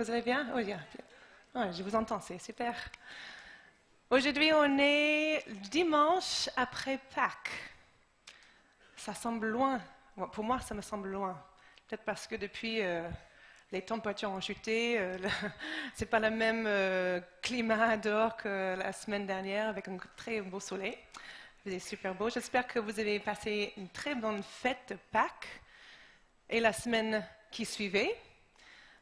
Vous allez bien? Oui, bien. Ouais, je vous entends, c'est super. Aujourd'hui, on est dimanche après Pâques. Ça semble loin. Bon, pour moi, ça me semble loin. Peut-être parce que depuis, les températures ont chuté. C'est pas le même climat dehors que la semaine dernière avec un très beau soleil. Il faisait super beau. J'espère que vous avez passé une très bonne fête de Pâques et la semaine qui suivait.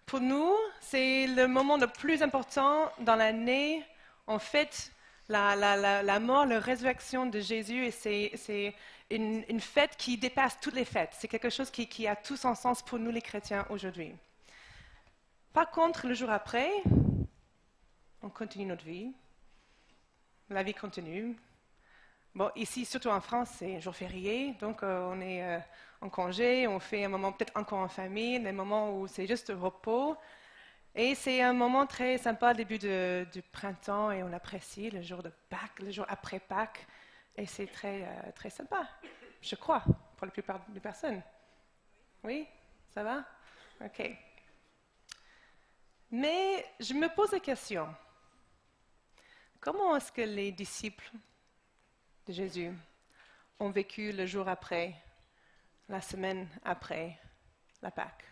Pour nous, c'est le moment le plus important dans l'année. En fait, la mort, la résurrection de Jésus, et c'est une fête qui dépasse toutes les fêtes. C'est quelque chose qui a tout son sens pour nous les chrétiens aujourd'hui. Par contre, le jour après, on continue notre vie. La vie continue. Bon, ici, surtout en France, c'est un jour férié, donc on est en congé, on fait un moment peut-être encore en famille, des moments où c'est juste repos. Et c'est un moment très sympa, début du printemps, et on apprécie le jour de Pâques, le jour après Pâques. Et c'est très sympa, je crois, pour la plupart des personnes. Oui, ça va? OK. Mais je me pose la question, comment est-ce que les disciples de Jésus ont vécu le jour après, la semaine après la Pâques?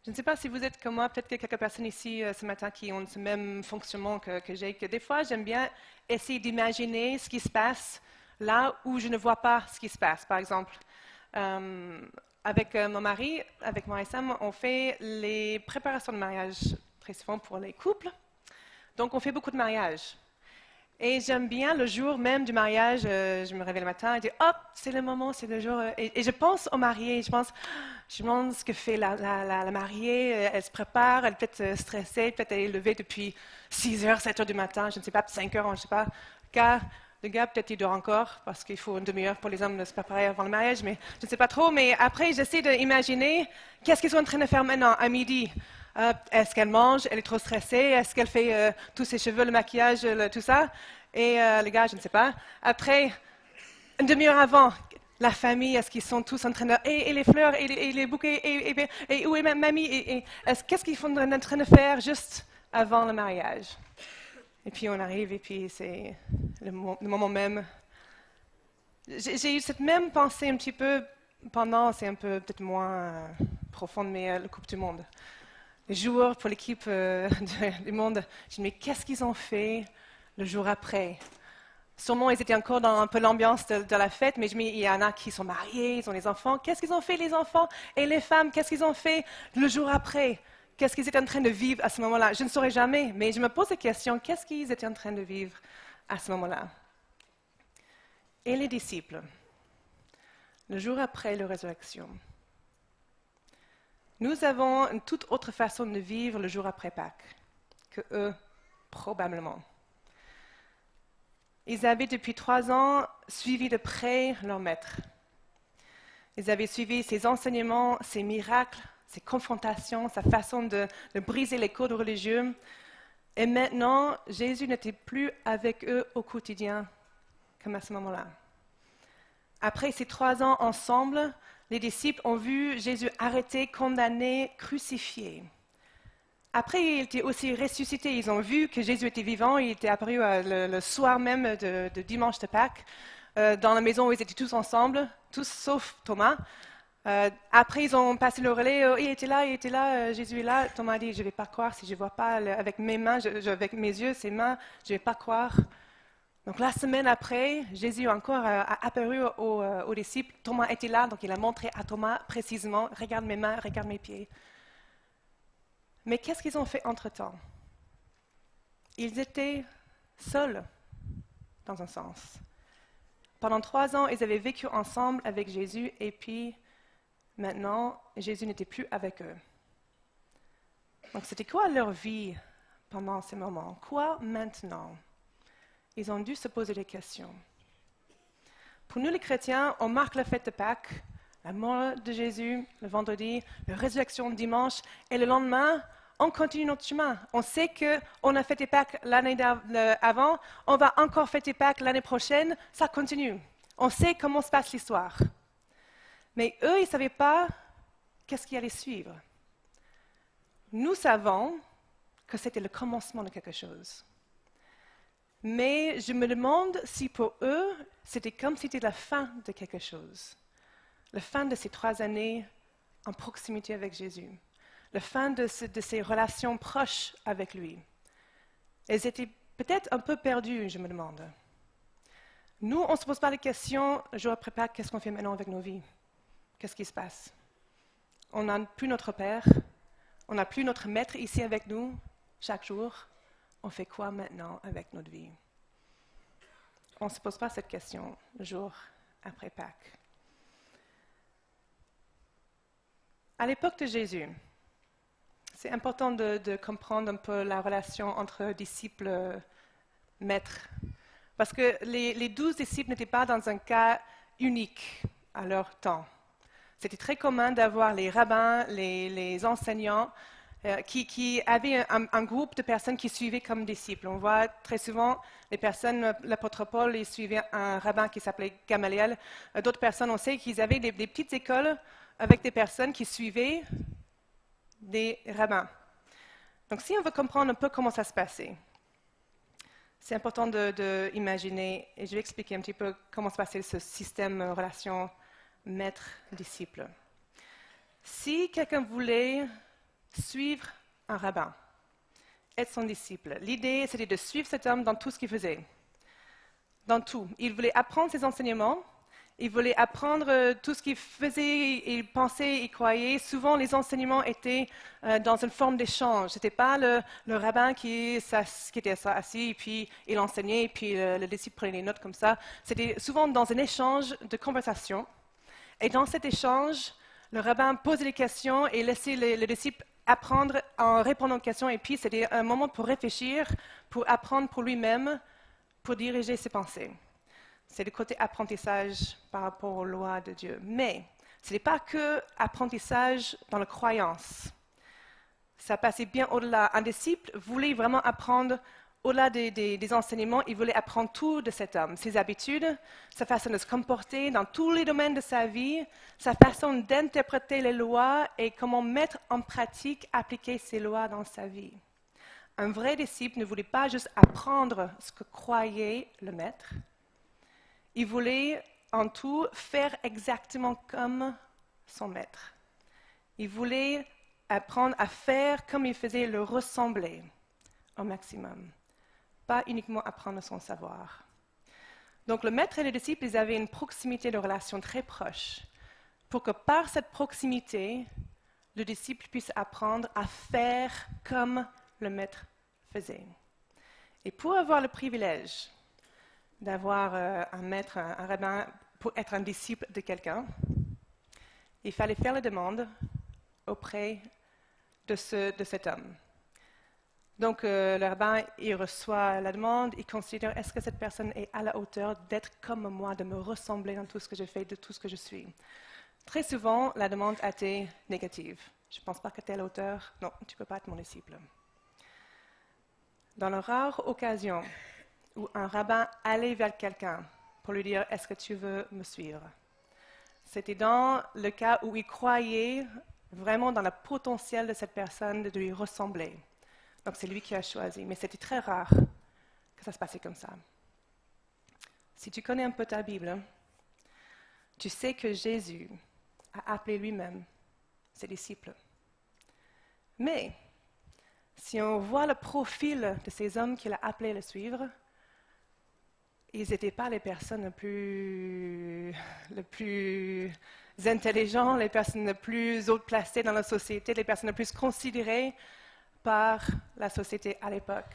Je ne sais pas si vous êtes comme moi, peut-être qu'il y a quelques personnes ici ce matin qui ont ce même fonctionnement que j'ai, que des fois j'aime bien essayer d'imaginer ce qui se passe là où je ne vois pas ce qui se passe. Par exemple, avec mon mari, avec moi et Sam, on fait les préparations de mariage très souvent pour les couples. Donc on fait beaucoup de mariages. Et j'aime bien le jour même du mariage, je me réveille le matin et je dis, hop, c'est le moment, c'est le jour. Et je pense aux mariés, je me demande ce que fait la mariée, elle se prépare, elle est peut-être stressée, peut-être elle est levée depuis 6 heures, 7 heures du matin, je ne sais pas, 5 heures, je ne sais pas. Le gars, peut-être il dort encore, parce qu'il faut une demi-heure pour les hommes de se préparer avant le mariage, mais je ne sais pas trop. Mais après, j'essaie d'imaginer qu'est-ce qu'ils sont en train de faire maintenant, à midi. Est-ce qu'elle mange? Elle est trop stressée? Est-ce qu'elle fait tous ses cheveux, le maquillage, tout ça? Et les gars, je ne sais pas. Après, une demi-heure avant, la famille, est-ce qu'ils sont tous en train de... Et les fleurs, et les bouquets, et où est ma mamie? Qu'est-ce qu'ils sont en train de faire juste avant le mariage? Et puis on arrive, et puis c'est le moment même. J'ai eu cette même pensée un petit peu pendant, c'est un peu peut-être moins profonde, mais la Coupe du Monde. Les joueurs pour l'équipe du monde, je me dis, mais qu'est-ce qu'ils ont fait le jour après? Sûrement, ils étaient encore dans un peu l'ambiance de la fête, mais je me dis, il y en a qui sont mariés, ils ont des enfants. Qu'est-ce qu'ils ont fait, les enfants? Et les femmes, qu'est-ce qu'ils ont fait le jour après? Qu'est-ce qu'ils étaient en train de vivre à ce moment-là? Je ne saurais jamais, mais je me pose la question, qu'est-ce qu'ils étaient en train de vivre à ce moment-là? Et les disciples, le jour après la résurrection. Nous avons une toute autre façon de vivre le jour après Pâques que eux, probablement. Ils avaient depuis 3 ans suivi de près leur maître. Ils avaient suivi ses enseignements, ses miracles, ses confrontations, sa façon de briser les codes religieux. Et maintenant, Jésus n'était plus avec eux au quotidien, comme à ce moment-là. Après ces 3 ans ensemble, les disciples ont vu Jésus arrêté, condamné, crucifié. Après, il était aussi ressuscité. Ils ont vu que Jésus était vivant. Il était apparu le soir même de dimanche de Pâques, dans la maison où ils étaient tous ensemble, tous sauf Thomas. Après, ils ont passé le relais. Il était là, Jésus est là. Thomas a dit, je ne vais pas croire si je ne vois pas avec mes mains, avec mes yeux, ses mains, je ne vais pas croire. Donc la semaine après, Jésus encore a apparu aux disciples. Thomas était là, donc il a montré à Thomas précisément, regarde mes mains, regarde mes pieds. Mais qu'est-ce qu'ils ont fait entre-temps? Ils étaient seuls, dans un sens. Pendant 3 ans, ils avaient vécu ensemble avec Jésus, et puis maintenant, Jésus n'était plus avec eux. Donc c'était quoi leur vie pendant ces moments? Quoi maintenant? Ils ont dû se poser des questions. Pour nous les chrétiens, on marque la fête de Pâques, la mort de Jésus le vendredi, la résurrection le dimanche, et le lendemain, on continue notre chemin. On sait qu'on a fêté Pâques l'année avant, on va encore fêter Pâques l'année prochaine, ça continue. On sait comment se passe l'histoire. Mais eux, ils ne savaient pas qu'est-ce qui allait suivre. Nous savons, que c'était le commencement de quelque chose. Mais je me demande si pour eux, c'était comme si c'était la fin de quelque chose. La fin de ces 3 années en proximité avec Jésus. La fin de ces relations proches avec lui. Elles étaient peut-être un peu perdues, je me demande. Nous, on ne se pose pas la question, jour après Pâques, qu'est-ce qu'on fait maintenant avec nos vies? Qu'est-ce qui se passe? On n'a plus notre Père, on n'a plus notre Maître ici avec nous, chaque jour. On fait quoi maintenant avec notre vie? On ne se pose pas cette question, jour après Pâques. À l'époque de Jésus, c'est important de comprendre un peu la relation entre disciples et maîtres. Parce que les 12 disciples n'étaient pas dans un cas unique à leur temps. C'était très commun d'avoir les rabbins, les enseignants, qui avaient un groupe de personnes qui suivaient comme disciples. On voit très souvent les personnes, l'apôtre Paul, il suivait un rabbin qui s'appelait Gamaliel. D'autres personnes, on sait qu'ils avaient des petites écoles avec des personnes qui suivaient des rabbins. Donc si on veut comprendre un peu comment ça se passait, c'est important d'imaginer, et je vais expliquer un petit peu comment se passait ce système relation maître-disciple. Si quelqu'un voulait suivre un rabbin, être son disciple, l'idée c'était de suivre cet homme dans tout ce qu'il faisait, dans tout. Il voulait apprendre ses enseignements, il voulait apprendre tout ce qu'il faisait, il pensait, il croyait. Souvent, les enseignements étaient dans une forme d'échange. Ce n'était pas le rabbin qui était assis, et puis il enseignait, et puis le disciple prenait les notes comme ça. C'était souvent dans un échange de conversation. Et dans cet échange, le rabbin posait des questions et laissait le disciple apprendre en répondant aux questions. Et puis, c'était un moment pour réfléchir, pour apprendre pour lui-même, pour diriger ses pensées. C'est le côté apprentissage par rapport aux lois de Dieu. Mais ce n'est pas que apprentissage dans la croyance. Ça passait bien au-delà. Un disciple voulait vraiment apprendre au-delà des enseignements, il voulait apprendre tout de cet homme, ses habitudes, sa façon de se comporter dans tous les domaines de sa vie, sa façon d'interpréter les lois et comment mettre en pratique, appliquer ces lois dans sa vie. Un vrai disciple ne voulait pas juste apprendre ce que croyait le maître, il voulait en tout faire exactement comme son maître. Il voulait apprendre à faire comme il faisait, le ressembler au maximum. Pas uniquement apprendre son savoir. Donc le maître et le disciple, ils avaient une proximité de relation très proche pour que par cette proximité, le disciple puisse apprendre à faire comme le maître faisait. Et pour avoir le privilège d'avoir un maître, un rabbin, pour être un disciple de quelqu'un, il fallait faire la demande auprès de cet homme. Donc le rabbin, il reçoit la demande, il considère est-ce que cette personne est à la hauteur d'être comme moi, de me ressembler dans tout ce que je fais, de tout ce que je suis. Très souvent, la demande a été négative. Je ne pense pas que tu es à la hauteur, non, tu ne peux pas être mon disciple. Dans la rare occasion où un rabbin allait vers quelqu'un pour lui dire « Est-ce que tu veux me suivre ?» C'était dans le cas où il croyait vraiment dans le potentiel de cette personne de lui ressembler. Donc c'est lui qui a choisi, mais c'était très rare que ça se passait comme ça. Si tu connais un peu ta Bible, tu sais que Jésus a appelé lui-même ses disciples. Mais si on voit le profil de ces hommes qu'il a appelés à le suivre, ils n'étaient pas les personnes les plus intelligentes, les personnes les plus haut placées dans la société, les personnes les plus considérées par la société à l'époque.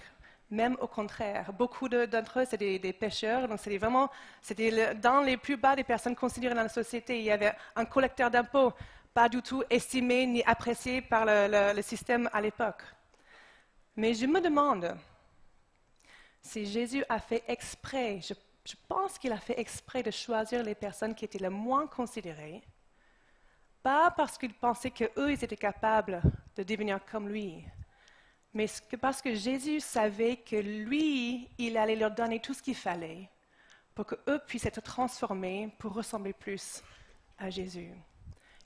Même au contraire, beaucoup d'entre eux, c'est des pêcheurs, donc c'était dans les plus bas des personnes considérées dans la société. Il y avait un collecteur d'impôts, pas du tout estimé ni apprécié par le système à l'époque. Mais je me demande si Jésus a fait exprès, je pense qu'il a fait exprès de choisir les personnes qui étaient les moins considérées, pas parce qu'il pensait qu'eux, ils étaient capables de devenir comme lui, mais parce que Jésus savait que lui, il allait leur donner tout ce qu'il fallait pour qu'eux puissent être transformés pour ressembler plus à Jésus.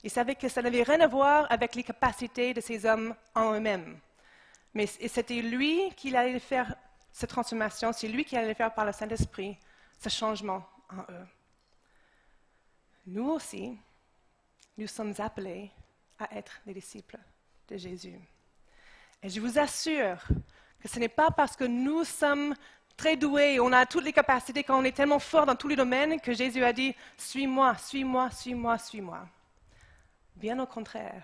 Il savait que ça n'avait rien à voir avec les capacités de ces hommes en eux-mêmes. Mais c'était lui qui allait faire cette transformation, c'est lui qui allait faire par le Saint-Esprit ce changement en eux. Nous aussi, nous sommes appelés à être des disciples de Jésus. Et je vous assure que ce n'est pas parce que nous sommes très doués, on a toutes les capacités, quand on est tellement fort dans tous les domaines que Jésus a dit « Suis-moi, suis-moi, suis-moi, suis-moi ». Bien au contraire.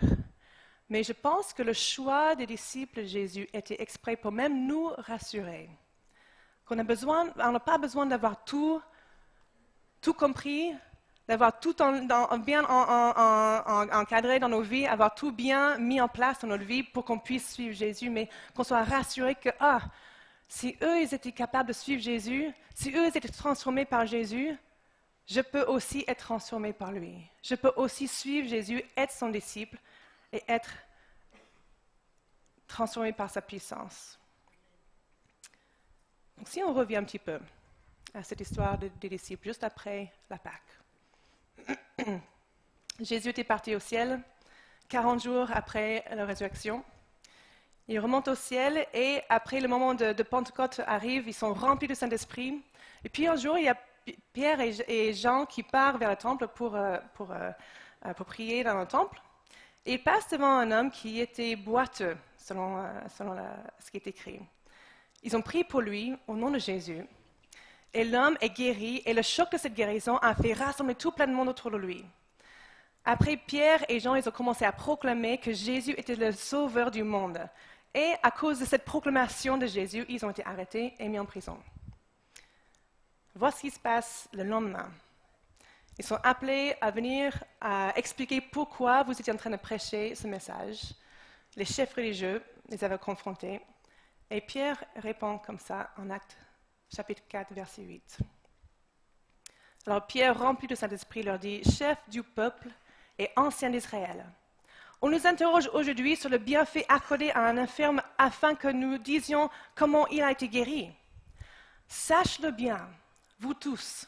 Mais je pense que le choix des disciples de Jésus était exprès pour même nous rassurer. On n'a pas besoin d'avoir tout compris, d'avoir tout bien encadré dans nos vies, avoir tout bien mis en place dans notre vie pour qu'on puisse suivre Jésus, mais qu'on soit rassuré que, si eux, ils étaient capables de suivre Jésus, si eux, ils étaient transformés par Jésus, je peux aussi être transformé par lui. Je peux aussi suivre Jésus, être son disciple et être transformé par sa puissance. Donc, si on revient un petit peu à cette histoire des disciples, juste après la Pâque. Jésus était parti au ciel 40 jours après la résurrection. Il remonte au ciel et après le moment de Pentecôte arrive, ils sont remplis du Saint-Esprit. Et puis un jour, il y a Pierre et Jean qui partent vers le temple pour prier dans le temple. Et ils passent devant un homme qui était boiteux, selon ce qui est écrit. Ils ont prié pour lui au nom de Jésus. Et l'homme est guéri, et le choc de cette guérison a fait rassembler tout plein de monde autour de lui. Après, Pierre et Jean, ils ont commencé à proclamer que Jésus était le sauveur du monde. Et à cause de cette proclamation de Jésus, ils ont été arrêtés et mis en prison. Voici ce qui se passe le lendemain. Ils sont appelés à venir à expliquer pourquoi vous étiez en train de prêcher ce message. Les chefs religieux les avaient confrontés. Et Pierre répond comme ça en Actes chapitre 4, verset 8. Alors Pierre, rempli de Saint-Esprit, leur dit, « Chef du peuple et ancien d'Israël, on nous interroge aujourd'hui sur le bienfait accordé à un infirme afin que nous disions comment il a été guéri. Sache-le bien, vous tous,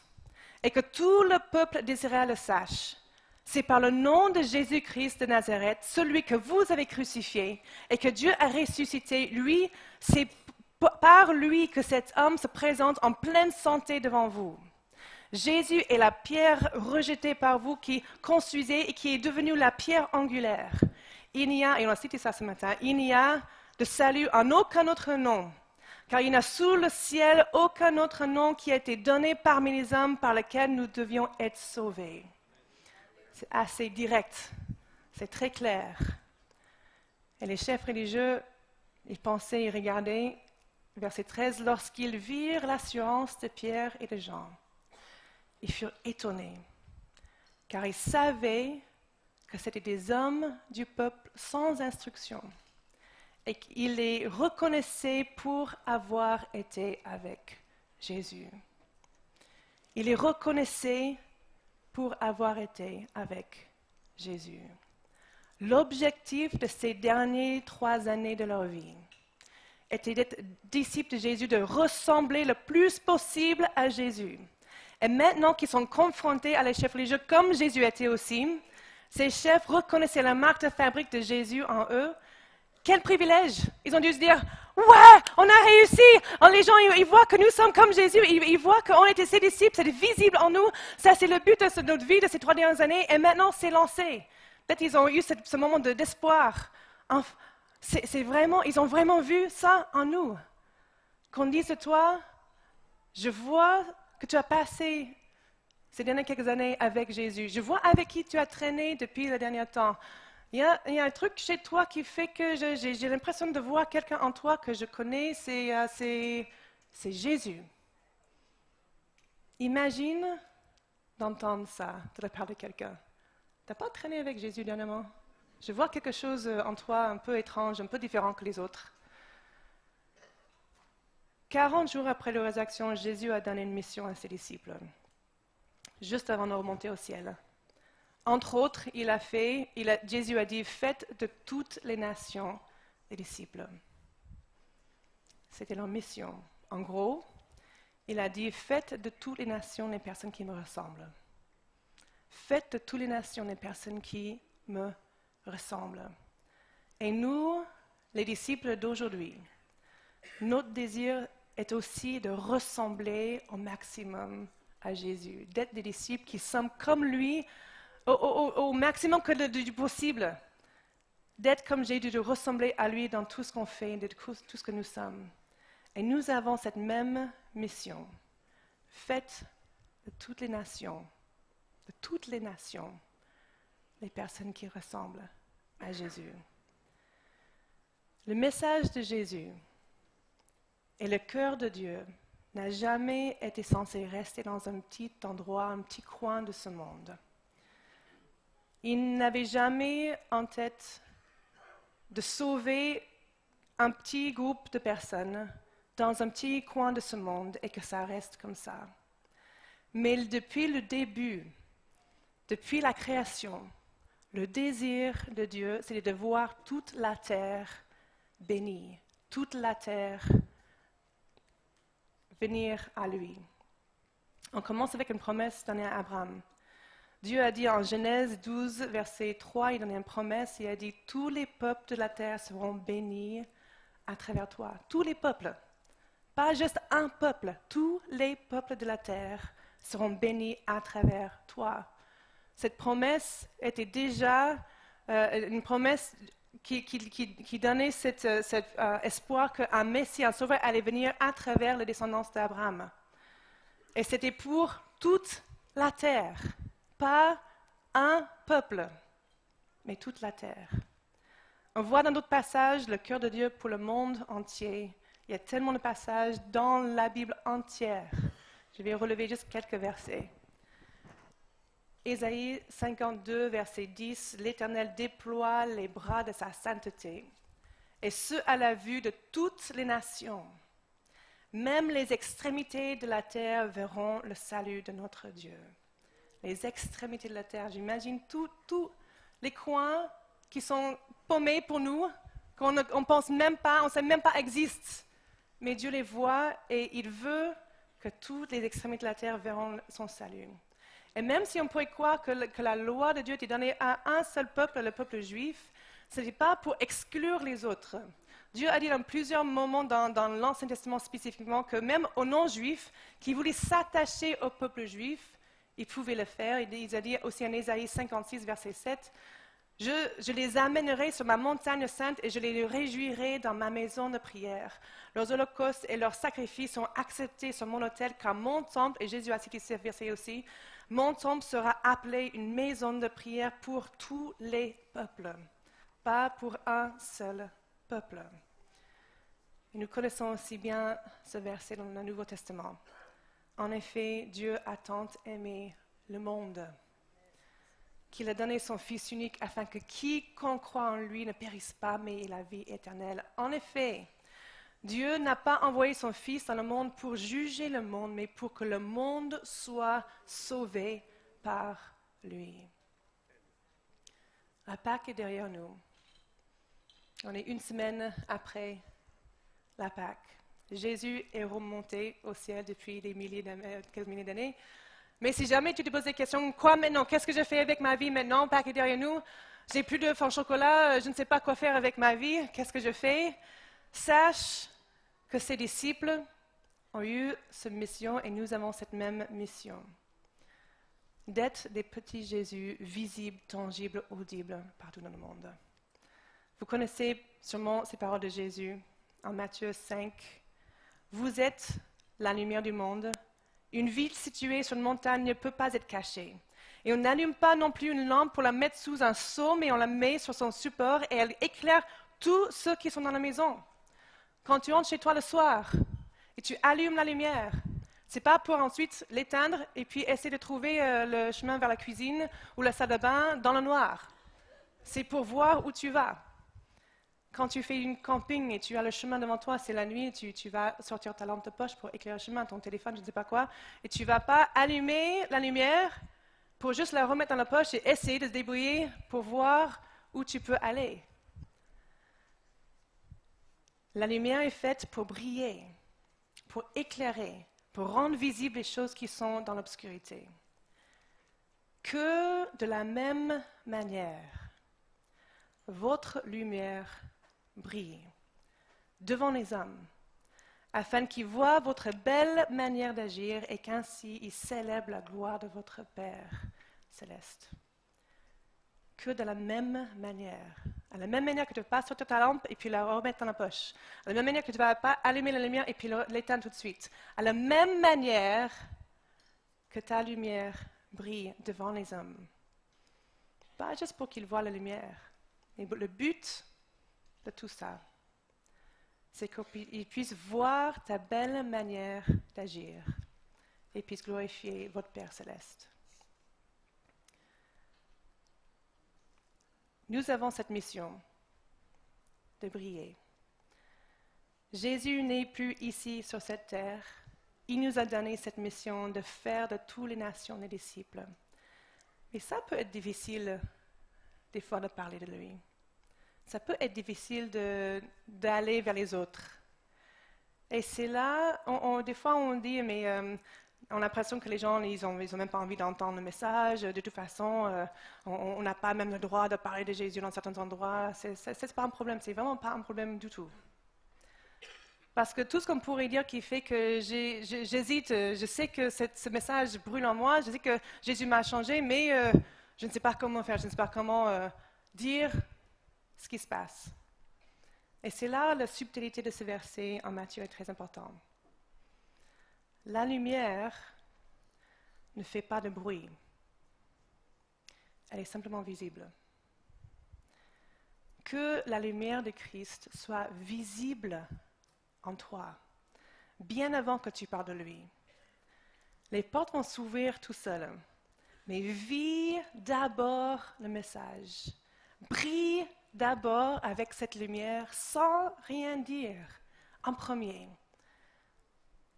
et que tout le peuple d'Israël le sache. C'est par le nom de Jésus-Christ de Nazareth, celui que vous avez crucifié et que Dieu a ressuscité, lui, c'est par lui que cet homme se présente en pleine santé devant vous. Jésus est la pierre rejetée par vous qui construisez et qui est devenue la pierre angulaire. Il n'y a, et on a cité ça ce matin, il n'y a de salut en aucun autre nom, car il n'y a sous le ciel aucun autre nom qui a été donné parmi les hommes par lequel nous devions être sauvés. C'est assez direct, c'est très clair. Et les chefs religieux, ils pensaient, ils regardaient, verset 13, lorsqu'ils virent l'assurance de Pierre et de Jean, ils furent étonnés, car ils savaient que c'était des hommes du peuple sans instruction, et qu'ils les reconnaissaient pour avoir été avec Jésus. Ils les reconnaissaient pour avoir été avec Jésus. L'objectif de ces dernières 3 années de leur vie était d'être disciples de Jésus, de ressembler le plus possible à Jésus. Et maintenant qu'ils sont confrontés à les chefs religieux, comme Jésus était aussi, ces chefs reconnaissaient la marque de fabrique de Jésus en eux. Quel privilège! Ils ont dû se dire, ouais, on a réussi! Les gens, ils voient que nous sommes comme Jésus, ils voient qu'on était ses disciples, c'est visible en nous. Ça, c'est le but de notre vie de ces 3 dernières années, et maintenant, c'est lancé. Peut-être qu'ils ont eu ce moment d'espoir. C'est vraiment, ils ont vraiment vu ça en nous. Qu'on dise de toi, je vois que tu as passé ces dernières quelques années avec Jésus. Je vois avec qui tu as traîné depuis le dernier temps. Il y a un truc chez toi qui fait que j'ai l'impression de voir quelqu'un en toi que je connais, c'est Jésus. Imagine d'entendre ça de la part de quelqu'un. Tu n'as pas traîné avec Jésus dernièrement? Je vois quelque chose en toi un peu étrange, un peu différent que les autres. 40 jours après la résurrection, Jésus a donné une mission à ses disciples, juste avant de remonter au ciel. Entre autres, Jésus a dit, faites de toutes les nations des disciples. C'était leur mission. En gros, il a dit, faites de toutes les nations les personnes qui me ressemblent. Faites de toutes les nations les personnes qui me ressemblent. Et nous, les disciples d'aujourd'hui, notre désir est aussi de ressembler au maximum à Jésus, d'être des disciples qui sont comme lui au maximum du possible, d'être comme Jésus, de ressembler à lui dans tout ce qu'on fait, de tout ce que nous sommes. Et nous avons cette même mission. Faites de toutes les nations, les personnes qui ressemblent à Jésus. Le message de Jésus et le cœur de Dieu n'a jamais été censé rester dans un petit endroit, un petit coin de ce monde. Il n'avait jamais en tête de sauver un petit groupe de personnes dans un petit coin de ce monde et que ça reste comme ça. Mais depuis le début, depuis la création, le désir de Dieu, c'est de voir toute la terre bénie, toute la terre venir à lui. On commence avec une promesse donnée à Abraham. Dieu a dit en Genèse 12, verset 3, il donnait une promesse, il a dit « Tous les peuples de la terre seront bénis à travers toi. » Tous les peuples, pas juste un peuple, tous les peuples de la terre seront bénis à travers toi. Cette promesse était déjà une promesse qui donnait cet espoir qu'un Messie, un Sauveur, allait venir à travers la descendance d'Abraham. Et c'était pour toute la terre, pas un peuple, mais toute la terre. On voit dans d'autres passages le cœur de Dieu pour le monde entier. Il y a tellement de passages dans la Bible entière. Je vais relever juste quelques versets. Ésaïe 52, verset 10, « L'Éternel déploie les bras de sa sainteté, et ce à la vue de toutes les nations. Même les extrémités de la terre verront le salut de notre Dieu. » Les extrémités de la terre, j'imagine tous les coins qui sont paumés pour nous, qu'on ne pense même pas, on ne sait même pas existent. Mais Dieu les voit et il veut que toutes les extrémités de la terre verront son salut. Et même si on pourrait croire que la loi de Dieu était donnée à un seul peuple, le peuple juif, ce n'est pas pour exclure les autres. Dieu a dit dans plusieurs moments dans l'Ancien Testament spécifiquement que même aux non-juifs qui voulaient s'attacher au peuple juif, ils pouvaient le faire. Il a dit aussi en Ésaïe 56, verset 7, « Je les amènerai sur ma montagne sainte et je les réjouirai dans ma maison de prière. Leurs holocaustes et leurs sacrifices sont acceptés sur mon autel, car mon temple, et Jésus a cité ce verset aussi, mon temple sera appelé une maison de prière pour tous les peuples, pas pour un seul peuple. » Et nous connaissons aussi bien ce verset dans le Nouveau Testament. En effet, Dieu a tant aimé le monde qu'il a donné son Fils unique afin que quiconque croit en lui ne périsse pas, mais ait la vie éternelle. En effet, Dieu n'a pas envoyé son Fils dans le monde pour juger le monde, mais pour que le monde soit sauvé par lui. La Pâque est derrière nous. On est une semaine après la Pâque. Jésus est remonté au ciel depuis quelques milliers d'années. Mais si jamais tu te poses des questions, quoi maintenant? Qu'est-ce que je fais avec ma vie maintenant? Pâques est derrière nous. J'ai plus de pain au chocolat. Je ne sais pas quoi faire avec ma vie. Qu'est-ce que je fais? Sache que ses disciples ont eu cette mission et nous avons cette même mission. D'être des petits Jésus visibles, tangibles, audibles partout dans le monde. Vous connaissez sûrement ces paroles de Jésus en Matthieu 5. Vous êtes la lumière du monde. Une ville située sur une montagne ne peut pas être cachée. Et on n'allume pas non plus une lampe pour la mettre sous un seau, mais on la met sur son support et elle éclaire tous ceux qui sont dans la maison. Quand tu rentres chez toi le soir et tu allumes la lumière, ce n'est pas pour ensuite l'éteindre et puis essayer de trouver le chemin vers la cuisine ou la salle de bain dans le noir. C'est pour voir où tu vas. Quand tu fais une camping et tu as le chemin devant toi, c'est la nuit, tu vas sortir ta lampe de poche pour éclairer le chemin, ton téléphone, je ne sais pas quoi, et tu ne vas pas allumer la lumière pour juste la remettre dans la poche et essayer de se débrouiller pour voir où tu peux aller. La lumière est faite pour briller, pour éclairer, pour rendre visibles les choses qui sont dans l'obscurité. Que de la même manière, votre lumière briller devant les hommes, afin qu'ils voient votre belle manière d'agir et qu'ainsi ils célèbrent la gloire de votre Père céleste. Que de la même manière, à la même manière que tu ne vas pas sortir ta lampe et puis la remettre dans la poche, à la même manière que tu ne vas pas allumer la lumière et puis l'éteindre tout de suite, à la même manière que ta lumière brille devant les hommes. Pas juste pour qu'ils voient la lumière, mais le but de tout ça, c'est qu'ils puissent voir ta belle manière d'agir et puissent glorifier votre Père céleste. Nous avons cette mission de briller. Jésus n'est plus ici sur cette terre. Il nous a donné cette mission de faire de toutes les nations des disciples. Et ça peut être difficile des fois de parler de lui. Ça peut être difficile d'aller vers les autres. Et c'est là, des fois on dit, mais on a l'impression que les gens, ils ont même pas envie d'entendre le message. De toute façon, on n'a pas même le droit de parler de Jésus dans certains endroits. C'est pas un problème, c'est vraiment pas un problème du tout. Parce que tout ce qu'on pourrait dire qui fait que j'hésite, je sais que ce message brûle en moi, je sais que Jésus m'a changé, mais je ne sais pas comment faire, je ne sais pas comment dire ce qui se passe. Et c'est là la subtilité de ce verset en Matthieu est très importante. La lumière ne fait pas de bruit. Elle est simplement visible. Que la lumière de Christ soit visible en toi, bien avant que tu parles de lui. Les portes vont s'ouvrir tout seules, mais vis d'abord le message. Brille d'abord avec cette lumière sans rien dire en premier.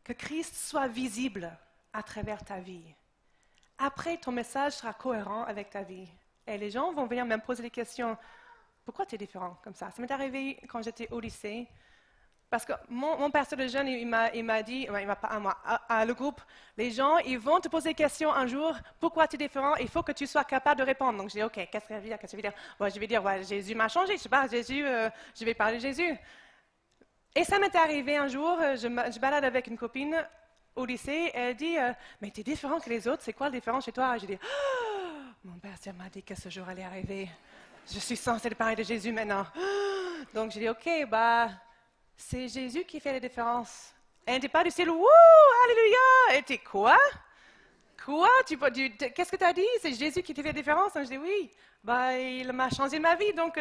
Que Christ soit visible à travers ta vie. Après, ton message sera cohérent avec ta vie. Et les gens vont venir me poser des questions. Pourquoi tu es différent comme ça? Ça m'est arrivé quand j'étais au lycée. Parce que mon pasteur de jeunes, il m'a dit, il m'a pas à moi, à le groupe, les gens, ils vont te poser des questions un jour, pourquoi tu es différent, il faut que tu sois capable de répondre. Donc je dis, ok, qu'est-ce que je vais dire? Bon, je vais dire, ouais, Jésus m'a changé, je sais pas, Jésus, je vais parler de Jésus. Et ça m'est arrivé un jour, je balade avec une copine au lycée, et elle dit, mais tu es différent que les autres, c'est quoi la différence chez toi? Et je dis, oh, mon pasteur m'a dit que ce jour allait arriver, je suis censée parler de Jésus maintenant. Donc je dis, ok, c'est Jésus qui fait la différence. Elle n'était pas du style, wouh, alléluia. Elle était quoi? Quoi? Qu'est-ce que tu as dit? C'est Jésus qui te fait la différence? Je dis oui. Il m'a changé ma vie. Donc,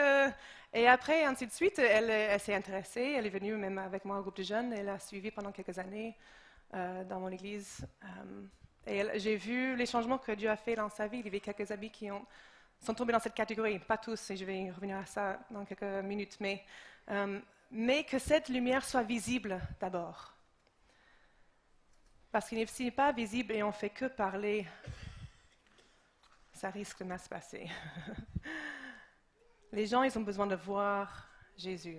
et après, ainsi de suite, elle s'est intéressée. Elle est venue même avec moi au groupe de jeunes. Elle a suivi pendant quelques années dans mon église. Et j'ai vu les changements que Dieu a fait dans sa vie. Il y avait quelques amis qui sont tombés dans cette catégorie. Pas tous, et je vais revenir à ça dans quelques minutes. Mais que cette lumière soit visible d'abord. Parce que si elle n'est pas visible et on ne fait que parler, ça risque de mal se passer. Les gens, ils ont besoin de voir Jésus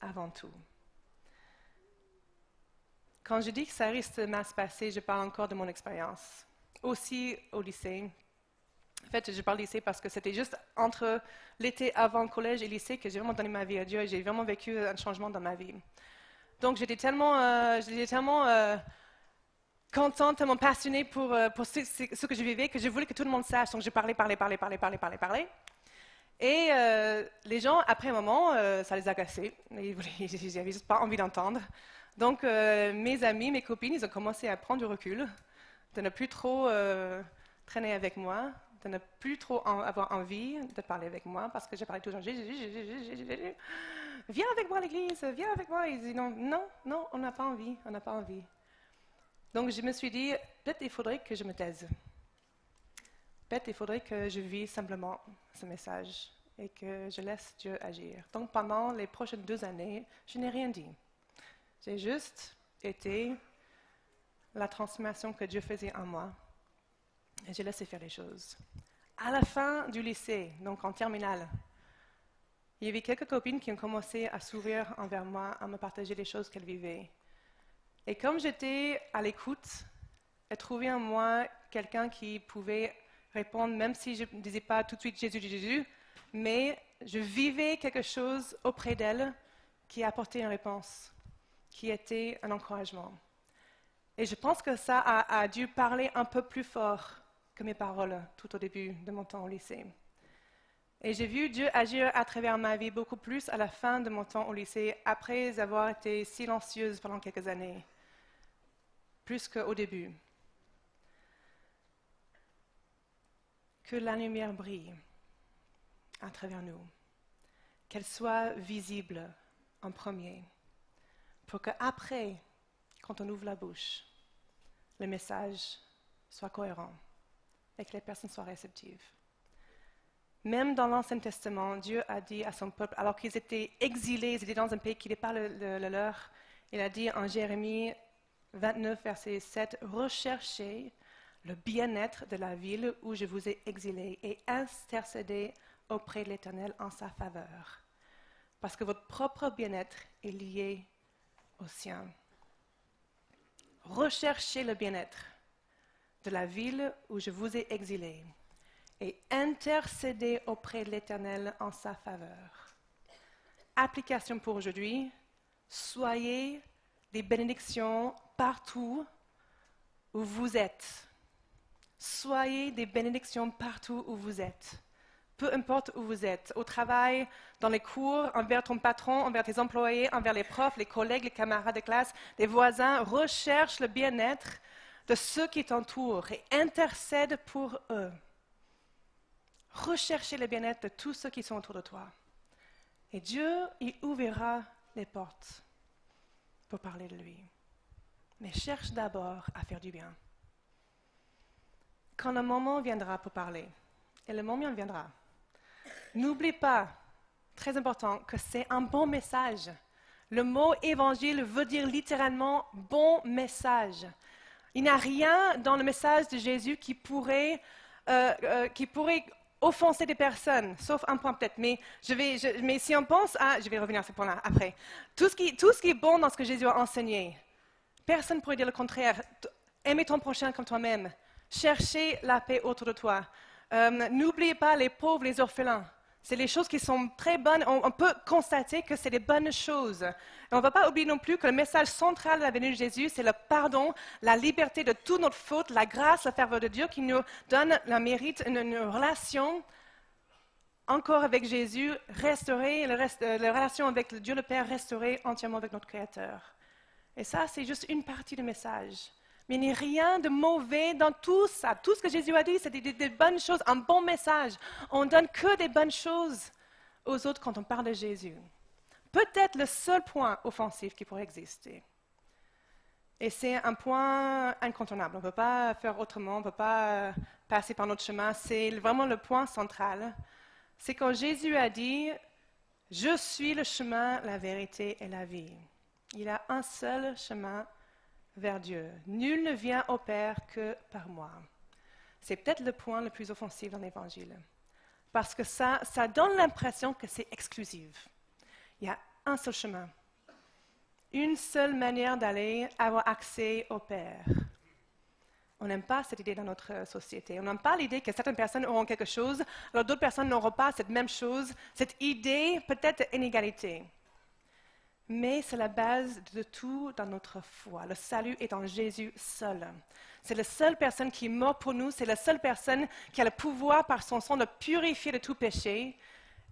avant tout. Quand je dis que ça risque de mal se passer, je parle encore de mon expérience. Aussi au lycée. En fait, je parle lycée parce que c'était juste entre l'été avant le collège et le lycée que j'ai vraiment donné ma vie à Dieu et j'ai vraiment vécu un changement dans ma vie. Donc, j'étais tellement contente, tellement passionnée pour ce que je vivais que je voulais que tout le monde sache. Donc, je parlais. Et les gens, après un moment, ça les agaçait. Ils n'avaient juste pas envie d'entendre. Donc, mes amis, mes copines, ils ont commencé à prendre du recul, de ne plus trop traîner avec moi, de ne plus trop avoir envie de parler avec moi, parce que j'ai parlé toujours Jésus. Viens avec moi à l'église, viens avec moi. Ils disent non, on n'a pas envie. Donc je me suis dit, peut-être il faudrait que je me taise. Peut-être il faudrait que je vive simplement ce message et que je laisse Dieu agir. Donc pendant les prochaines 2 années, je n'ai rien dit. J'ai juste été la transformation que Dieu faisait en moi. Et j'ai laissé faire les choses. À la fin du lycée, donc en terminale, il y avait quelques copines qui ont commencé à s'ouvrir envers moi, à me partager les choses qu'elles vivaient. Et comme j'étais à l'écoute, elles trouvaient en moi quelqu'un qui pouvait répondre, même si je ne disais pas tout de suite Jésus, mais je vivais quelque chose auprès d'elle qui a apporté une réponse, qui était un encouragement. Et je pense que ça a dû parler un peu plus fort que mes paroles tout au début de mon temps au lycée. Et j'ai vu Dieu agir à travers ma vie beaucoup plus à la fin de mon temps au lycée, après avoir été silencieuse pendant quelques années, plus qu'au début. Que la lumière brille à travers nous, qu'elle soit visible en premier, pour qu'après, quand on ouvre la bouche, le message soit cohérent et que les personnes soient réceptives. Même dans l'Ancien Testament, Dieu a dit à son peuple, alors qu'ils étaient exilés, ils étaient dans un pays qui n'est pas le leur, il a dit en Jérémie 29, verset 7, « Recherchez le bien-être de la ville où je vous ai exilés et intercédez auprès de l'Éternel en sa faveur, parce que votre propre bien-être est lié au sien. » Recherchez le bien-être de la ville où je vous ai exilés et intercédez auprès de l'Éternel en sa faveur. Application pour aujourd'hui, soyez des bénédictions partout où vous êtes. Soyez des bénédictions partout où vous êtes. Peu importe où vous êtes, au travail, dans les cours, envers ton patron, envers tes employés, envers les profs, les collègues, les camarades de classe, les voisins, recherche le bien-être de ceux qui t'entourent et intercède pour eux. Recherchez le bien-être de tous ceux qui sont autour de toi. Et Dieu y ouvrira les portes pour parler de lui. Mais cherche d'abord à faire du bien. Quand le moment viendra pour parler, et le moment viendra, n'oublie pas, très important, que c'est un bon message. Le mot évangile veut dire littéralement bon message. Il n'y a rien dans le message de Jésus qui pourrait offenser des personnes, sauf un point peut-être. Mais si on pense à... Je vais revenir à ce point-là après. Tout ce qui est bon dans ce que Jésus a enseigné, personne ne pourrait dire le contraire. Aimez ton prochain comme toi-même. Cherchez la paix autour de toi. N'oubliez pas les pauvres, les orphelins. C'est les choses qui sont très bonnes. On peut constater que c'est des bonnes choses. Et on ne va pas oublier non plus que le message central de la venue de Jésus, c'est le pardon, la liberté de toute notre faute, la grâce, la faveur de Dieu qui nous donne le mérite, une relation encore avec Jésus, restaurée, la relation avec Dieu le Père restaurée entièrement avec notre Créateur. Et ça, c'est juste une partie du message. Mais il n'y a rien de mauvais dans tout ça. Tout ce que Jésus a dit, c'est des bonnes choses, un bon message. On ne donne que des bonnes choses aux autres quand on parle de Jésus. Peut-être le seul point offensif qui pourrait exister. Et c'est un point incontournable. On ne peut pas faire autrement, on ne peut pas passer par notre chemin. C'est vraiment le point central. C'est quand Jésus a dit « Je suis le chemin, la vérité et la vie ». Il a un seul chemin vers Dieu. Nul ne vient au Père que par moi. C'est peut-être le point le plus offensif dans l'Évangile. Parce que ça donne l'impression que c'est exclusif. Il y a un seul chemin. Une seule manière d'aller avoir accès au Père. On n'aime pas cette idée dans notre société. On n'aime pas l'idée que certaines personnes auront quelque chose, alors d'autres personnes n'auront pas cette même chose. Cette idée peut-être d'inégalité. Mais c'est la base de tout dans notre foi. Le salut est en Jésus seul. C'est la seule personne qui est morte pour nous. C'est la seule personne qui a le pouvoir par son sang de purifier de tout péché.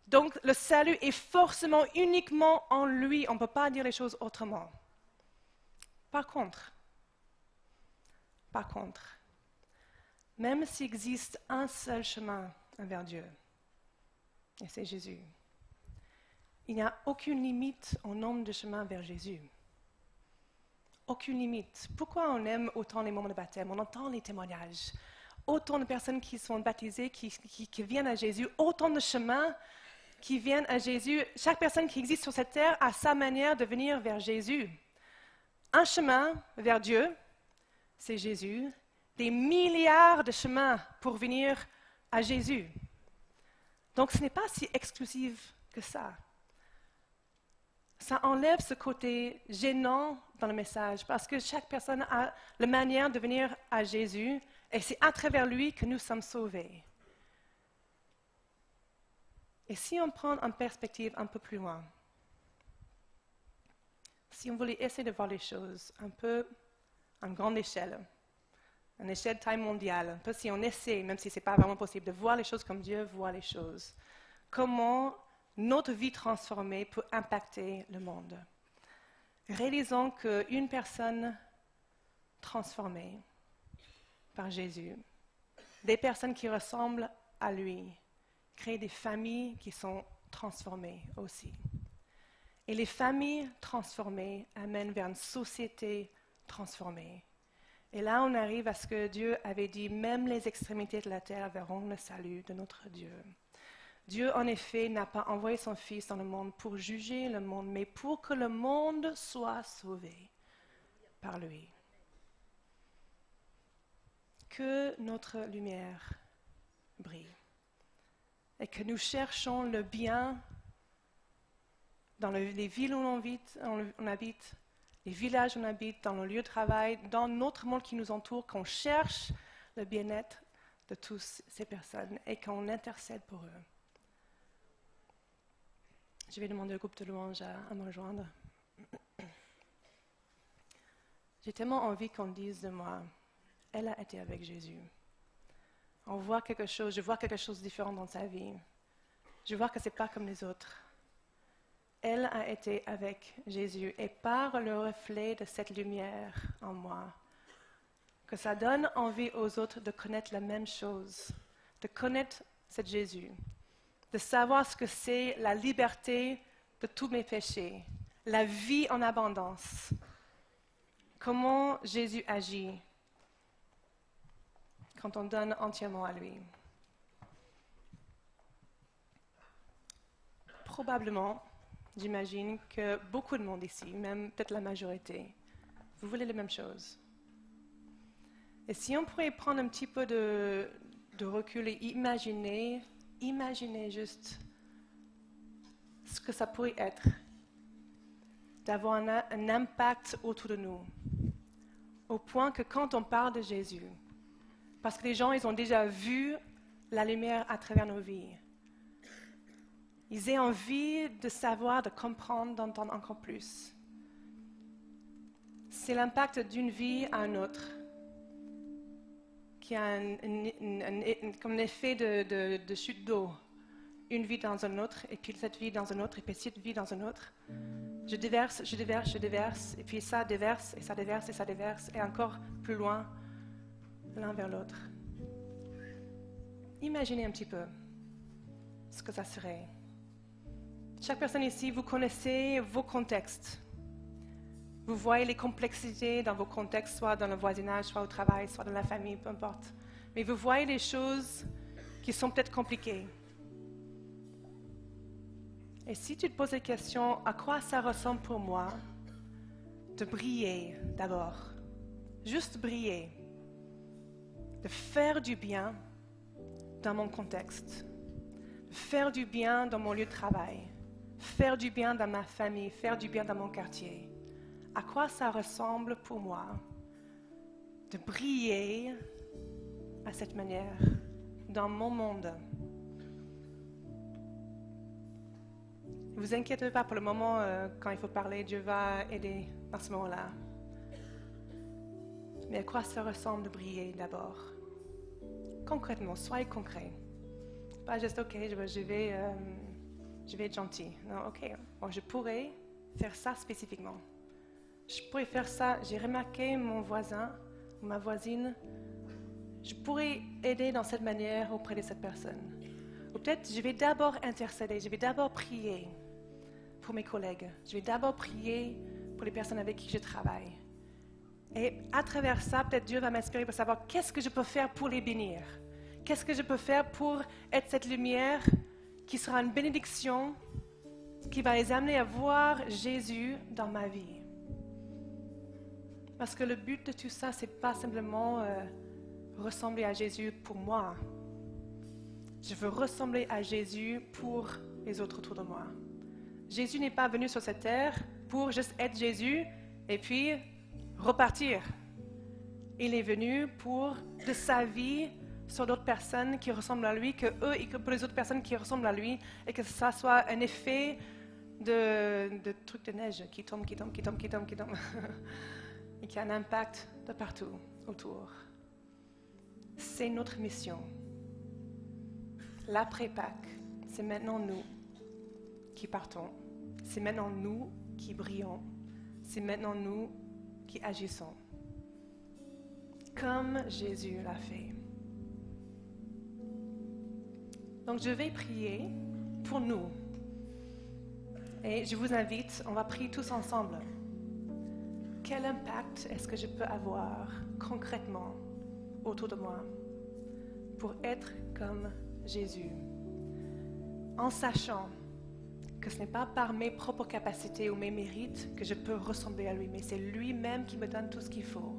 Donc le salut est forcément, uniquement en lui. On ne peut pas dire les choses autrement. Par contre, même s'il existe un seul chemin vers Dieu, et c'est Jésus, il n'y a aucune limite au nombre de chemins vers Jésus. Aucune limite. Pourquoi on aime autant les moments de baptême? On entend les témoignages. Autant de personnes qui sont baptisées, qui viennent à Jésus. Autant de chemins qui viennent à Jésus. Chaque personne qui existe sur cette terre a sa manière de venir vers Jésus. Un chemin vers Dieu, c'est Jésus. Des milliards de chemins pour venir à Jésus. Donc ce n'est pas si exclusif que ça. Ça enlève ce côté gênant dans le message, parce que chaque personne a la manière de venir à Jésus, et c'est à travers lui que nous sommes sauvés. Et si on prend une perspective un peu plus loin, si on voulait essayer de voir les choses un peu à une grande échelle, à une échelle de taille mondiale, un peu si on essaie, même si ce n'est pas vraiment possible, de voir les choses comme Dieu voit les choses, comment notre vie transformée peut impacter le monde. Réalisons qu'une personne transformée par Jésus, des personnes qui ressemblent à lui, créent des familles qui sont transformées aussi. Et les familles transformées amènent vers une société transformée. Et là, on arrive à ce que Dieu avait dit, même les extrémités de la terre verront le salut de notre Dieu. Dieu, en effet, n'a pas envoyé son Fils dans le monde pour juger le monde, mais pour que le monde soit sauvé par lui. Que notre lumière brille et que nous cherchons le bien dans les villes où on habite, les villages où on habite, dans nos lieux de travail, dans notre monde qui nous entoure, qu'on cherche le bien-être de toutes ces personnes et qu'on intercède pour eux. Je vais demander au groupe de louanges à me rejoindre. J'ai tellement envie qu'on dise de moi, elle a été avec Jésus. Je vois quelque chose de différent dans sa vie. Je vois que ce n'est pas comme les autres. Elle a été avec Jésus et par le reflet de cette lumière en moi, que ça donne envie aux autres de connaître la même chose, de connaître ce Jésus, de savoir ce que c'est la liberté de tous mes péchés, la vie en abondance, comment Jésus agit quand on donne entièrement à lui. Probablement, j'imagine que beaucoup de monde ici, même peut-être la majorité, vous voulez les mêmes choses. Et si on pourrait prendre un petit peu de recul et imaginer juste ce que ça pourrait être, d'avoir un impact autour de nous, au point que quand on parle de Jésus, parce que les gens, ils ont déjà vu la lumière à travers nos vies, ils aient envie de savoir, de comprendre, d'entendre encore plus. C'est l'impact d'une vie à une autre qui a comme un effet de chute d'eau. Une vie dans un autre, et puis cette vie dans un autre, et puis cette vie dans un autre. Je déverse, et puis ça déverse, et ça déverse, et ça déverse, et encore plus loin, l'un vers l'autre. Imaginez un petit peu ce que ça serait. Chaque personne ici, vous connaissez vos contextes. Vous voyez les complexités dans vos contextes, soit dans le voisinage, soit au travail, soit dans la famille, peu importe. Mais vous voyez les choses qui sont peut-être compliquées. Et si tu te poses la question, à quoi ça ressemble pour moi de briller d'abord, juste briller, de faire du bien dans mon contexte, de faire du bien dans mon lieu de travail, faire du bien dans ma famille, faire du bien dans mon quartier. À quoi ça ressemble pour moi de briller à cette manière dans mon monde? Ne vous inquiétez pas pour le moment, quand il faut parler, Dieu va aider dans ce moment-là. Mais à quoi ça ressemble de briller d'abord? Concrètement, soyez concret. Pas juste, ok, je vais être gentil. Non, ok, bon, je pourrais faire ça spécifiquement. Je pourrais faire ça, j'ai remarqué mon voisin ou ma voisine, je pourrais aider dans cette manière auprès de cette personne. Ou peut-être je vais d'abord intercéder, je vais d'abord prier pour mes collègues, je vais d'abord prier pour les personnes avec qui je travaille. Et à travers ça, peut-être Dieu va m'inspirer pour savoir qu'est-ce que je peux faire pour les bénir. Qu'est-ce que je peux faire pour être cette lumière qui sera une bénédiction, qui va les amener à voir Jésus dans ma vie. Parce que le but de tout ça, ce n'est pas simplement ressembler à Jésus pour moi. Je veux ressembler à Jésus pour les autres autour de moi. Jésus n'est pas venu sur cette terre pour juste être Jésus et puis repartir. Il est venu pour, de sa vie, sur d'autres personnes qui ressemblent à lui, que eux et que pour les autres personnes qui ressemblent à lui, et que ça soit un effet de trucs de neige qui tombe, et qui a un impact de partout autour. C'est notre mission. L'après-Pâques, c'est maintenant nous qui partons. C'est maintenant nous qui brillons. C'est maintenant nous qui agissons. Comme Jésus l'a fait. Donc je vais prier pour nous. Et je vous invite, on va prier tous ensemble. Quel impact est-ce que je peux avoir concrètement autour de moi pour être comme Jésus, en sachant que ce n'est pas par mes propres capacités ou mes mérites que je peux ressembler à lui, mais c'est lui-même qui me donne tout ce qu'il faut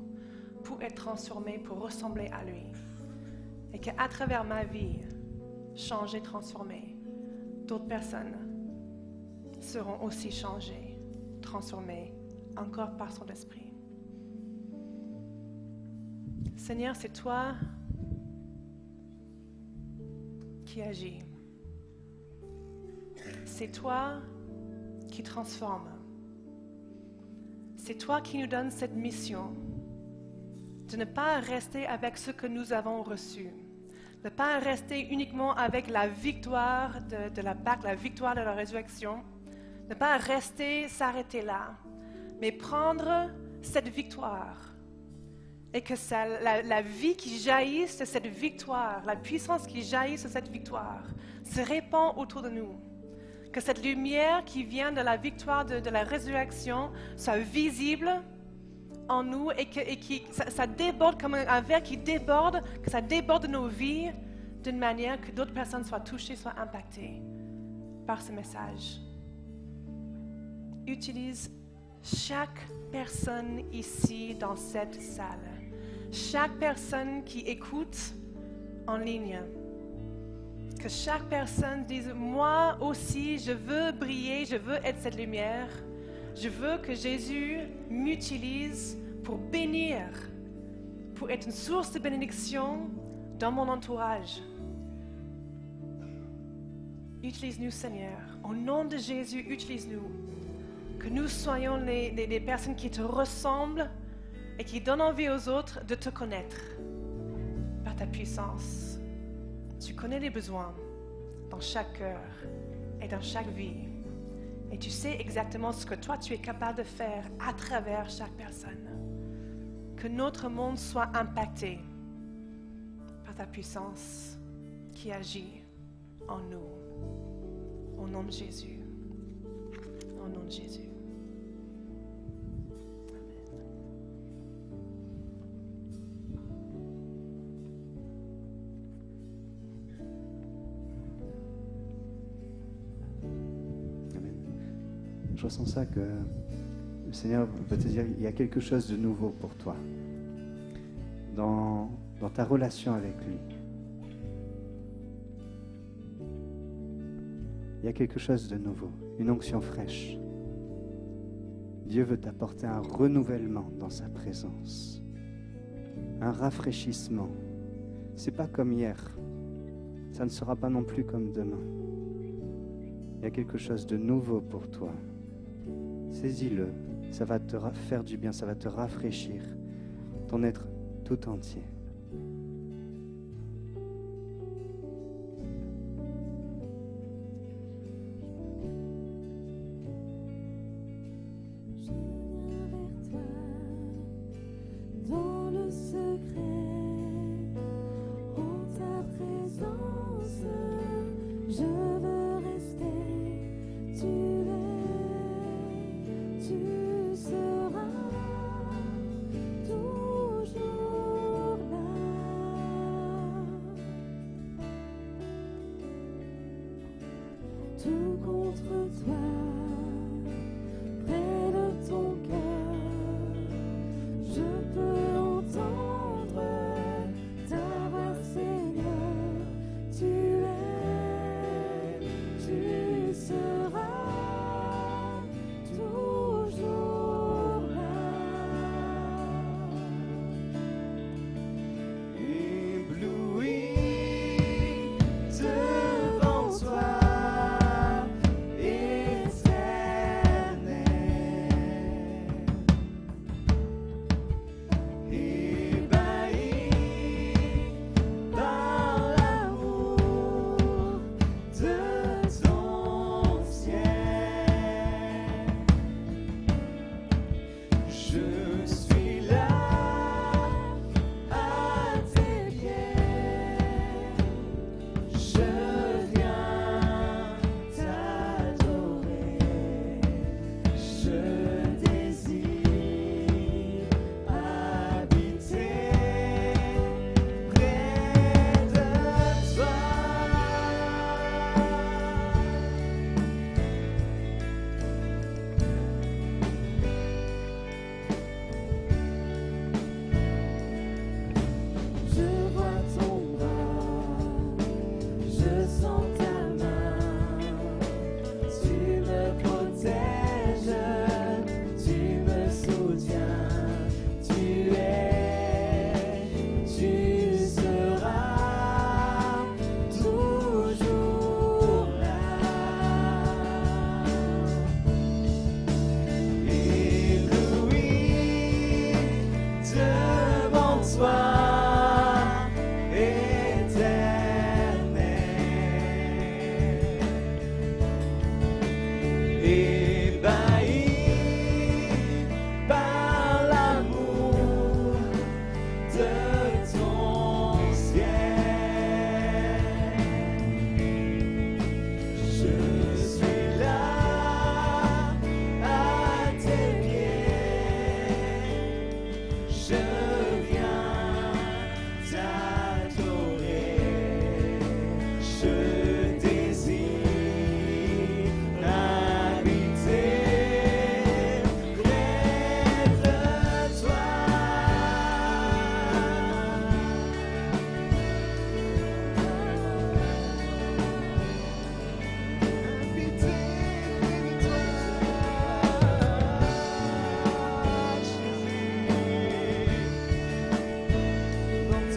pour être transformé, pour ressembler à lui. Et qu'à travers ma vie, changée, transformée, d'autres personnes seront aussi changées, transformées, encore par son esprit. Seigneur, c'est toi qui agis. C'est toi qui transforme. C'est toi qui nous donne cette mission de ne pas rester avec ce que nous avons reçu, de ne pas rester uniquement avec la victoire de la Pâque, la victoire de la résurrection, ne pas rester, s'arrêter là, mais prendre cette victoire et que la vie qui jaillisse de cette victoire, la puissance qui jaillisse de cette victoire se répand autour de nous. Que cette lumière qui vient de la victoire de la résurrection soit visible en nous et que ça déborde comme un verre qui déborde, que ça déborde de nos vies d'une manière que d'autres personnes soient touchées, soient impactées par ce message. Utilise chaque personne ici dans cette salle, chaque personne qui écoute en ligne, que chaque personne dise « Moi aussi, je veux briller, je veux être cette lumière. Je veux que Jésus m'utilise pour bénir, pour être une source de bénédiction dans mon entourage. » Utilise-nous, Seigneur. Au nom de Jésus, utilise-nous. Que nous soyons les personnes qui te ressemblent et qui donnent envie aux autres de te connaître par ta puissance. Tu connais les besoins dans chaque cœur et dans chaque vie. Et tu sais exactement ce que toi, tu es capable de faire à travers chaque personne. Que notre monde soit impacté par ta puissance qui agit en nous. Au nom de Jésus. Au nom de Jésus. Je ressens ça que le Seigneur veut te dire il y a quelque chose de nouveau pour toi dans ta relation avec lui. Il y a quelque chose de nouveau, une onction fraîche. Dieu veut t'apporter un renouvellement dans sa présence, un rafraîchissement. C'est pas comme hier, ça ne sera pas non plus comme demain. Il y a quelque chose de nouveau pour toi. Saisis-le, ça va te faire du bien, ça va te rafraîchir, ton être tout entier. Tout contre toi, près de ton cœur, je peux entendre ta voix, Seigneur. Tu seras toujours là. Ébloui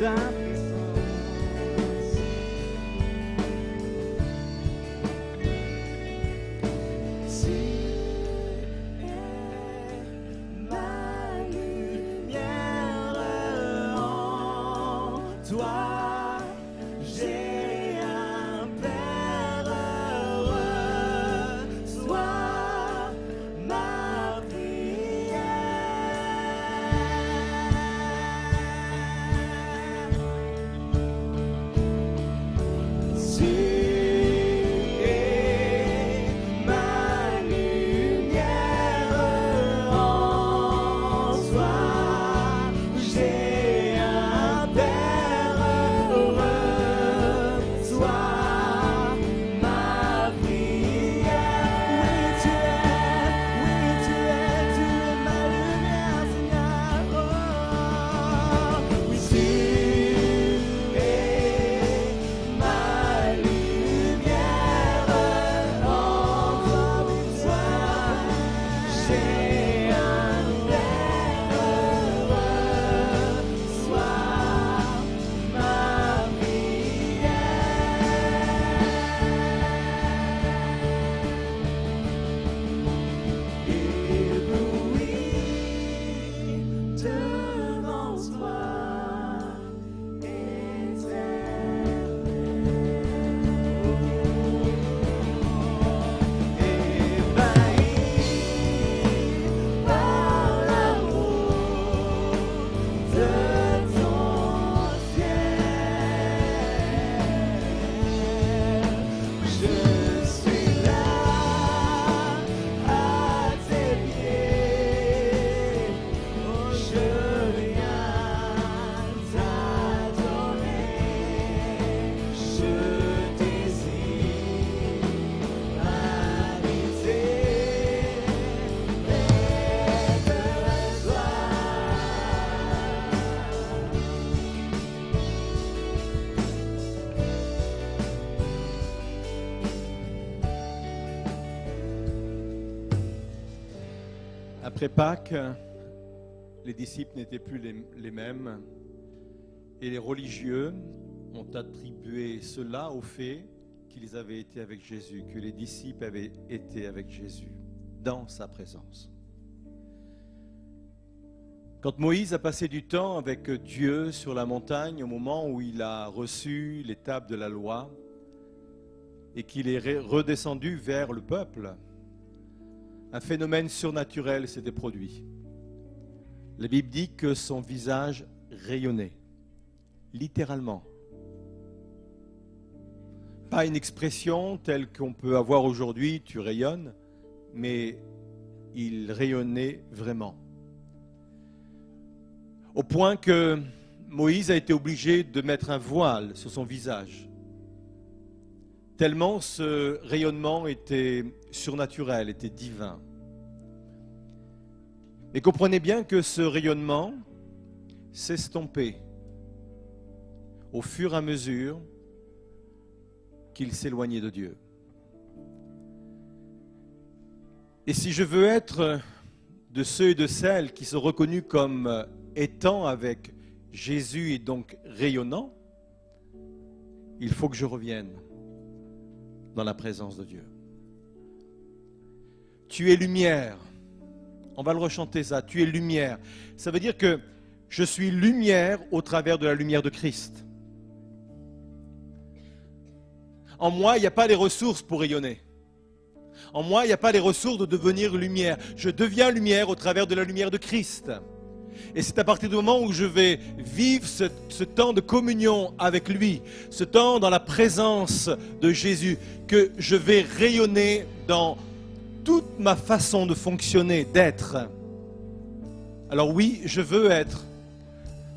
ta présence. Tu es ma lumière, en toi j'ai un Père heureux. Sois ma Tu es ma lumière, en toi j'ai un Père heureux. Sois ma prière. Oui, tu es ma lumière, Seigneur. Oui, tu es ma lumière, en toi, j'ai un Père heureux. Sois ma éblouie devant toi, ébahi par l'amour de ton ciel. Je suis là à tes pieds, oh, je viens t'adorer. Je désire habiter près de toi. Après Pâques, les disciples n'étaient plus les mêmes et les religieux ont attribué cela au fait qu'ils avaient été avec Jésus, que les disciples avaient été avec Jésus, dans sa présence. Quand Moïse a passé du temps avec Dieu sur la montagne, au moment où il a reçu les tables de la loi et qu'il est redescendu vers le peuple, un phénomène surnaturel s'était produit. La Bible dit que son visage rayonnait, littéralement. Pas une expression telle qu'on peut avoir aujourd'hui, tu rayonnes, mais il rayonnait vraiment. Au point que Moïse a été obligé de mettre un voile sur son visage. Tellement ce rayonnement était surnaturel, était divin. Et comprenez bien que ce rayonnement s'estompait au fur et à mesure qu'il s'éloignait de Dieu. Et si je veux être de ceux et de celles qui sont reconnus comme étant avec Jésus et donc rayonnant, il faut que je revienne dans la présence de Dieu. Tu es lumière. On va le rechanter ça. Tu es lumière. Ça veut dire que je suis lumière au travers de la lumière de Christ. En moi, il n'y a pas les ressources pour rayonner. En moi, il n'y a pas les ressources de devenir lumière. Je deviens lumière au travers de la lumière de Christ. Et c'est à partir du moment où je vais vivre ce temps de communion avec lui, ce temps dans la présence de Jésus, que je vais rayonner dans toute ma façon de fonctionner, d'être. Alors oui, je veux être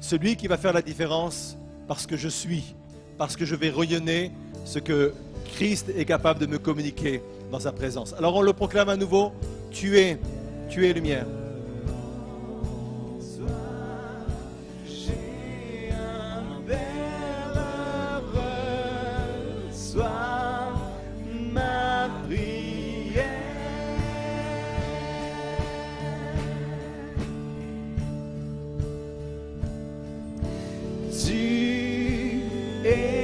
celui qui va faire la différence parce que je suis, parce que je vais rayonner ce que Christ est capable de me communiquer dans sa présence. Alors on le proclame à nouveau, tu es lumière. J'ai un Père heureux, sois ma prière. Tu et